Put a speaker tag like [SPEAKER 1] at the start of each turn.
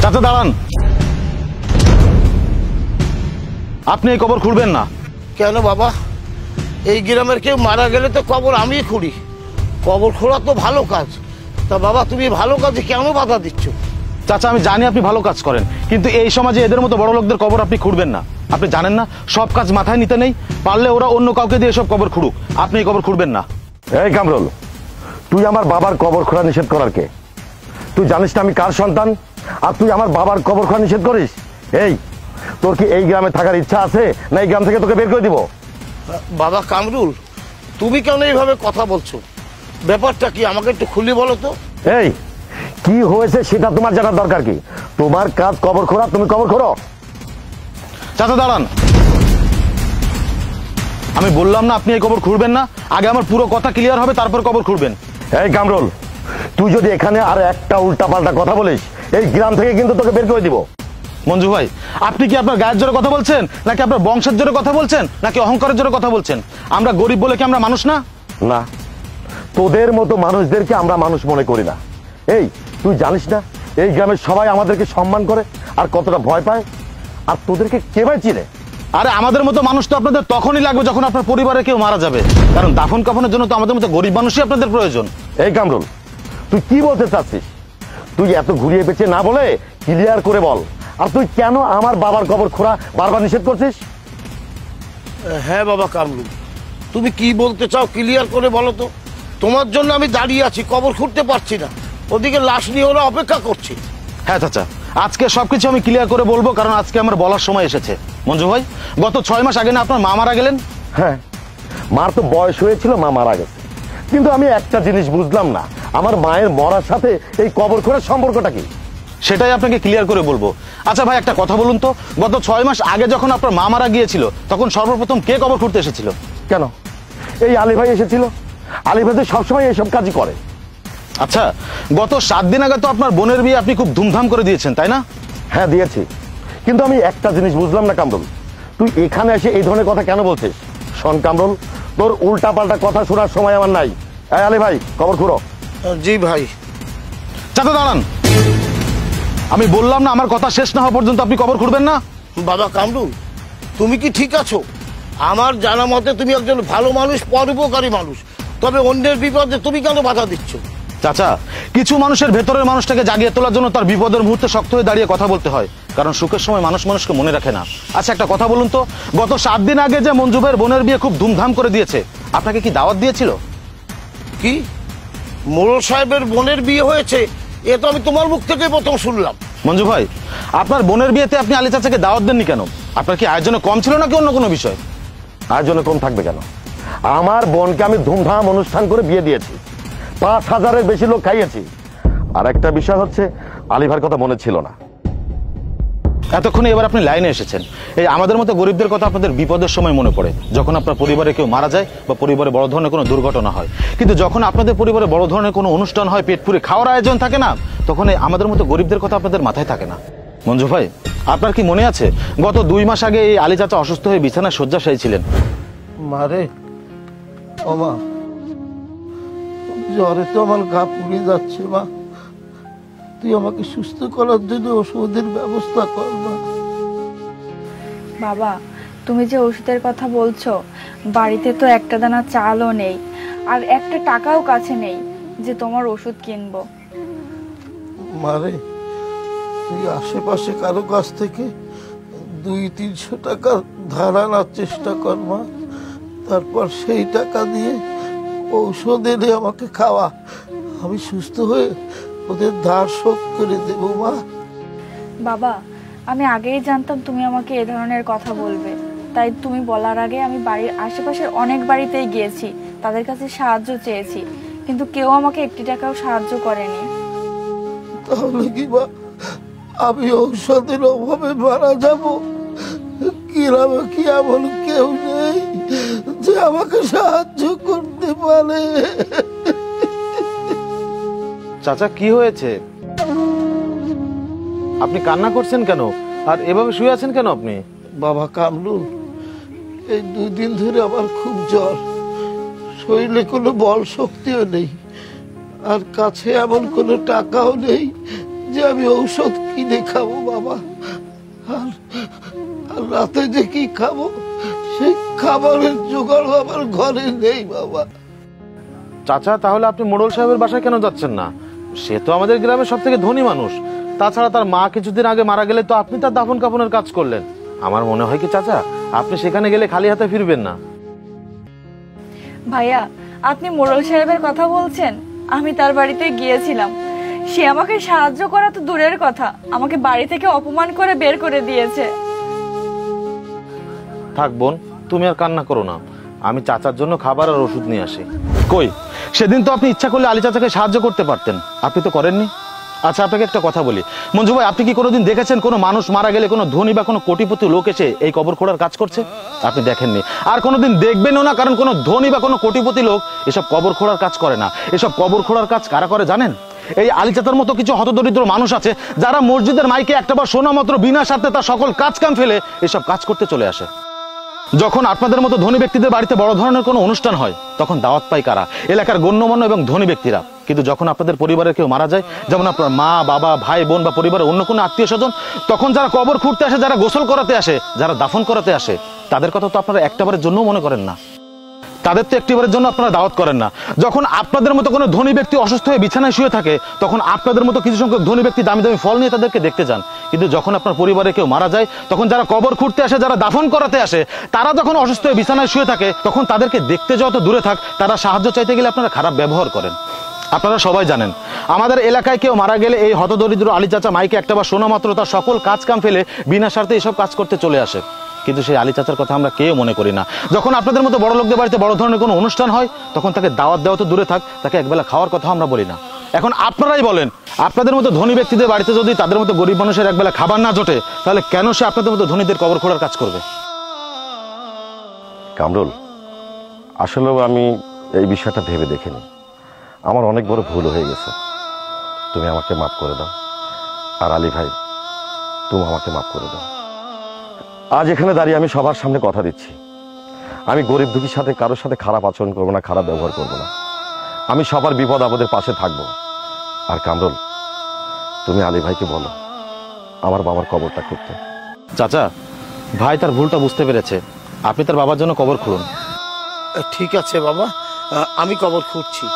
[SPEAKER 1] চাচা দাঁড়ান, আপনি এই কবর খুঁড়বেন না।
[SPEAKER 2] কেন বাবা? এই গ্রামের কেউ মারা গেলে তো কবর আমিই খুঁড়ি। কবর খোঁড়া তো ভালো কাজ। তা বাবা, তুমি ভালো কাজে কেন বাধা দিচ্ছ?
[SPEAKER 1] চাচা আমি জানি আপনি ভালো কাজ করেন, কিন্তু এই সমাজে এদের মতো বড় লোকদের কবর আপনি খুঁড়বেন না। আপনি জানেন না সব কাজ মাথায় নিতে নেই, পারলে ওরা অন্য কাউকে দিয়ে সব কবর খুঁড়ুক, আপনি এই কবর খুঁড়বেন না।
[SPEAKER 3] এই কামরুল, তুই আমার বাবার কবর খোঁড়া নিষেধ করার কে? তুই জানিস না আমি কার সন্তান, আর তুই আমার বাবার কবর খোঁড়া নিষেধ করিস? এই তোর কি এই গ্রামে থাকার ইচ্ছা আছে, না এই গ্রাম থেকে তোকে বের করে দিব?
[SPEAKER 2] বাবা কামরুল, তুমি কেন এইভাবে কথা বলছো? ব্যাপারটা কি আমাকে একটু খুলে বলো তো।
[SPEAKER 3] এই কি হয়েছে সেটা তোমার জানার দরকার কি? তোমার কাজ কবর খোঁড়া, তুমি কবর খোঁড়ো।
[SPEAKER 1] চাচা দাঁড়ান, আমি বললাম না আপনি এই কবর খুঁড়বেন না? আগে আমার পুরো কথা ক্লিয়ার হবে, তারপর কবর খুঁড়বেন।
[SPEAKER 3] এই কামরুল, তুই যদি এখানে আর একটা উল্টা পাল্টা কথা বলিস, এই গ্রাম থেকে কিন্তু তোকে বের করে দিব।
[SPEAKER 1] মঞ্জু ভাই, আপনি কি আপনার গায়ের জোরে কথা বলছেন, নাকি আপনার বংশের জোরে কথা বলছেন, নাকি অহংকারের জোরে কথা বলছেন? আমরা গরিব বলে কি আমরা মানুষ না?
[SPEAKER 3] না, তোদের মতো মানুষদেরকে আমরা মানুষ মনে করি না। এই তুই জানিস না এই গ্রামের সবাই আমাদেরকে সম্মান করে আর কতটা ভয় পায়? আর তোদেরকে কে ভাই চিনে?
[SPEAKER 1] আরে আমাদের মতো মানুষ তো আপনাদের তখনই লাগবে যখন আপনার পরিবারে কেউ মারা যাবে, কারণ দাফন কাফনের জন্য তো আমাদের মতো গরিব মানুষই আপনাদের প্রয়োজন।
[SPEAKER 3] এই কামরুল, তুই কি বলতে চাচ্ছিস? তুই এত ঘুরিয়ে পেঁচে না বলে ক্লিয়ার করে বল। আর তুই কেন আমার বাবার কবর খোঁড়া বারবার নিষেধ করছিস?
[SPEAKER 2] হ্যাঁ বাবা কামরুল, তুমি কি বলতে চাও ক্লিয়ার করে বলো তো। তোমার জন্য আমি দাঁড়িয়ে আছি, কবর খুঁড়তে পারছি না, ওদিকে লাশ নিয়ে ওরা অপেক্ষা করছি।
[SPEAKER 1] হ্যাঁ চাচা, আজকে সবকিছু আমি ক্লিয়ার করে বলবো, কারণ আজকে আমার বলার সময় এসেছে। মঞ্জু ভাই, গত 6 মাস আগে না আপনার মা মারা গেলেন?
[SPEAKER 3] হ্যাঁ, মার তো বয়স হয়েছিল, মা মারা গেছে। কিন্তু আমি একটা জিনিস বুঝলাম না, আমার মায়ের মরার সাথে এই কবর খোঁড়ার সম্পর্কটা কি?
[SPEAKER 1] সেটাই আপনাকে ক্লিয়ার করে বলবো। আচ্ছা ভাই, একটা কথা বলুন তো, গত 6 মাস আগে যখন আপনার মা মারা গিয়েছিল, তখন সর্বপ্রথম কে কবর খুঁড়তে এসেছিল?
[SPEAKER 3] কেন এই আলী ভাই এসেছিল? আলী ভাই তো সবসময় এইসব কাজই করে।
[SPEAKER 1] আচ্ছা, গত 7 দিন আগে তো আপনার বোনের বিয়ে আপনি খুব ধুমধাম করে দিয়েছেন, তাই না?
[SPEAKER 3] হ্যাঁ দিয়েছি, কিন্তু আমি একটা জিনিস বুঝলাম না কামরুল, তুই এখানে এসে এই ধরনের কথা কেন বলছিস? শোন কামরুল, তোর উল্টা পাল্টা কথা শোনার সময় আমার নাই। এই আলী ভাই, কবর খুঁড়ো।
[SPEAKER 2] জি ভাই।
[SPEAKER 1] চাচা দাঁড়ান, আমি বললাম না আমার কথা শেষ না হওয়া পর্যন্ত আপনি কবর খুঁড়বেন না?
[SPEAKER 2] বাবা কামরুল, তুমি কি ঠিক আছো? আমার জানা মতে তুমি একজন ভালো মানুষ, পরোপকারী মানুষ, তবে অন্যের বিপদে তুমি কেন বাধা দিচ্ছ?
[SPEAKER 1] চাচা, কিছু মানুষের ভেতরের মানুষটাকে জাগিয়ে তোলার জন্য তার বিপদের মুহূর্তে শক্ত হয়ে দাঁড়িয়ে কথা বলতে হয়, কারণ সুখের সময় মানুষ মানুষকে মনে রাখে না। আচ্ছা একটা কথা বলুন তো, গত 7 দিন আগে যে মঞ্জু ভাইয়ের বোনের বিয়ে খুব ধুমধাম করে দিয়েছে, আপনাকে কি দাওয়াত দিয়েছিল?
[SPEAKER 2] কি মোড়ল সাহেবের বোনের বিয়ে হয়েছে? এ তো আমি তোমার মুখ থেকে প্রথম শুনলাম।
[SPEAKER 1] মঞ্জু ভাই, আপনার বোনের বিয়েতে আপনি আলী চাচাকে দাওয়াত দেননি কেন? আপনার কি আয়োজনে কম ছিল নাকি অন্য কোনো বিষয়?
[SPEAKER 3] আয়োজনে কম থাকবে কেন? আমার বোনকে আমি ধুমধাম অনুষ্ঠান করে বিয়ে দিয়েছি, 5000-এর বেশি লোক খাইয়েছি। আর একটা বিষয় হচ্ছে, আলী ভাইয়ের কথা মনে ছিল না।
[SPEAKER 1] এতক্ষণে এবার আপনি লাইনে এসেছেন। এই আমাদের মতো গরিবদের কথা আপনাদের বিপদের সময় মনে পড়ে, যখন আপনার পরিবারে কেউ মারা যায় বা পরিবারে বড় ধরনের কোনো দুর্ঘটনা হয়। কিন্তু যখন আপনাদের পরিবারে বড় ধরনের কোনো অনুষ্ঠান হয়, পেট পুরে খাওয়ার আয়োজন থাকে না, তখন আমাদের মতো গরিবদের কথা আপনাদের মাথায় থাকে না। মঞ্জু ভাই, আপনার কি মনে আছে গত 2 মাস আগে এই আলী চাচা অসুস্থ হয়ে বিছানায় শয্যাশায়ী ছিলেন?
[SPEAKER 2] মারে ও মা, জ্বরে তো আমার গা পুড়ে যাচ্ছে মা, তুই আমাকে সুস্থ করার জন্য ওষুধের ব্যবস্থা কর মা।
[SPEAKER 4] বাবা, তুমি যে ওষুধের কথা বলছো, বাড়িতে তো একটা দানা চালও নেই, আর একটা টাকাও কাছে নেই যে তোমার ওষুধ কিনবো।
[SPEAKER 2] মারে, তুই আশেপাশে কারো কাছ থেকে 200-300 টাকা ধার আনার চেষ্টা কর মা, তারপর সেই টাকা দিয়ে ঔষধ এনে আমাকে খাওয়া, আমি সুস্থ হয়ে ওদের ধার শোধ করে দেব মা।
[SPEAKER 4] বাবা, আমি আগেই জানতাম তুমি আমাকে এ ধরনের কথা বলবে, তাই তুমি বলার আগে আমি বাড়ির আশেপাশের অনেক বাড়িতেই গিয়েছি, তাদের কাছে সাহায্য চেয়েছি, কিন্তু কেউ আমাকে 1 টাকাও সাহায্য করেনি।
[SPEAKER 2] তাহলে কি মা আমি ঔষধের অভাবে মারা যাব? গ্রামে কি এমন কেউ নেই যে আমাকে সাহায্য করতে পারে?
[SPEAKER 1] চাচা কি হয়েছে? আপনি কান্না করছেন কেন, আর এভাবে শুয়ে আছেন কেন আপনি?
[SPEAKER 2] বাবা কামরুল, এই 2 দিন ধরে আমার খুব জ্বর, শরীরে কোনো বল শক্তিও নেই, আর কাছে এমন কোনো টাকাও নেই যে আমি ঔষধ কিনে খাবো বাবা, আর আর রাতে যে কি খাবো সেই খাবারের জোগাড় আমার ঘরে নেই বাবা।
[SPEAKER 1] চাচা, তাহলে আপনি মোড়ল সাহেবের বাসায় কেন যাচ্ছেন না? সে তো আমাদের গ্রামের সব থেকে ধনী মানুষ। তাছাড়া তার মা কিছুদিন আগে মারা গেলে তো আপনি তার দাফন কাফনের কাজ করলেন। আমার মনে হয় কি চাচা, আপনি সেখানে গেলে খালি হাতে ফিরবেন না।
[SPEAKER 4] ভাইয়া, আপনি মোড়ল সাহেবের কথা বলছেন? আমি তার বাড়িতে গিয়েছিলাম, সে আমাকে সাহায্য করা তো দূরের কথা, আমাকে বাড়ি থেকে অপমান করে বের করে দিয়েছে।
[SPEAKER 1] থাক বোন, তুমি আর কান্না করো না, আমি চাচার জন্য খাবার আর ওষুধ নিয়ে আসি। কই, সেদিন তো আপনি ইচ্ছা করলে আলী চাচাকে সাহায্য করতে পারতেন, আপনি তো করেননি। আচ্ছা, আপনাকে একটা কথা বলি মঞ্জু ভাই, আপনি কি কোনোদিন দেখেছেন কোনো মানুষ মারা গেলে কোনো ধনী বা কোনো কোটিপতি লোক এসে এই কবর খোঁড়ার কাজ করছে? আপনি দেখেননি, আর কোনোদিন দেখবেনও না, কারণ কোনো ধনী বা কোনো কোটিপতি লোক এসব কবর খোঁড়ার কাজ করে না। এসব কবর খোঁড়ার কাজ কারা করে জানেন? এই আলী চাচার মতো কিছু হতদরিদ্র মানুষ আছে যারা মসজিদের মাইকে একটাবার শোনা মাত্র বিনা স্বার্থে তার সকল কাজ কাম ফেলে এসব কাজ করতে চলে আসে। যখন আপনাদের মতো ধনী ব্যক্তিদের বাড়িতে বড় ধরনের কোনো অনুষ্ঠান হয় তখন দাওয়াত পায় কারা? এলাকার গণ্যমান্য এবং ধনী ব্যক্তিরা। কিন্তু যখন আপনাদের পরিবারের কেউ মারা যায়, যেমন আপনার মা, বাবা, ভাই, বোন বা পরিবারের অন্য কোনো আত্মীয় স্বজন, তখন যারা কবর খুঁড়তে আসে, যারা গোসল করাতে আসে, যারা দাফন করাতে আসে, তাদের কথা তো আপনারা একটাবারের জন্য মনে করেন না, তাদের তো একটিবারের জন্য আপনারা দাওয়াত করেন না। যখন আপনাদের মতো কোনো ধনী ব্যক্তি অসুস্থ হয়ে বিছানায় শুয়ে থাকে, তখন আপনাদের মতো কিছু সংখ্যক ধনী ব্যক্তি দামি দামি ফল নিয়ে তাদেরকে দেখতে যান। কিন্তু যখন আপনার পরিবারে কেউ মারা যায়, তখন যারা কবর খুঁড়তে আসে, যারা দাফন করাতে আসে, তারা যখন অসুস্থ হয়ে বিছানায় শুয়ে থাকে, তখন তাদেরকে দেখতে যত দূরে থাক, তারা সাহায্য চাইতে গেলে আপনারা খারাপ ব্যবহার করেন। আপনারা সবাই জানেন, আমাদের এলাকায় কেউ মারা গেলে এই হতদরিদ্র আলী চাচা মাইকে একটাবার শোনা মাত্র তার সকল কাজ কাম ফেলে বিনা স্বার্থে এসব কাজ করতে চলে আসে। কিন্তু সেই আলী চাচার কথা আমরা কেউ মনে করি না। যখন আপনাদের মতো বড় লোকদের বাড়িতে বড় ধরনের কোনো অনুষ্ঠান হয়, তখন তাকে দাওয়াত দেওয়া তো দূরে থাক, তাকে একবেলা খাওয়ার কথা আমরা বলি না। এখন আপনারাই বলেন, আপনাদের মতো ধনী ব্যক্তিদের বাড়িতে যদি তাদের মতো গরিব মানুষের একবেলা খাবার না জোটে, তাহলে কেন সে আপনাদের মতো ধনীদের কবর খোঁড়ার কাজ করবে?
[SPEAKER 3] কামরুল, আসলেও আমি এই বিষয়টা ভেবে দেখিনি, আমার অনেক বড় ভুল হয়ে গেছে, তুমি আমাকে মাফ করে দাও। আর আলী ভাই, তুমি আমাকে মাফ করে দাও। আজ এখানে দাঁড়িয়ে আমি সবার সামনে কথা দিচ্ছি, আমি গরিব দুঃখীর সাথে কারোর সাথে খারাপ আচরণ করবো না, খারাপ ব্যবহার করবো না, আমি সবার বিপদ আপদের পাশে থাকবো। আর কামরুল, তুমি আলী ভাইকে বলো আমার বাবার কবরটা খুঁড়তে।
[SPEAKER 1] চাচা, ভাই তার ভুলটা বুঝতে পেরেছে, আপনি তার বাবার জন্য কবর খুঁড়ুন।
[SPEAKER 2] ঠিক আছে বাবা, আমি কবর খুঁড়ছি।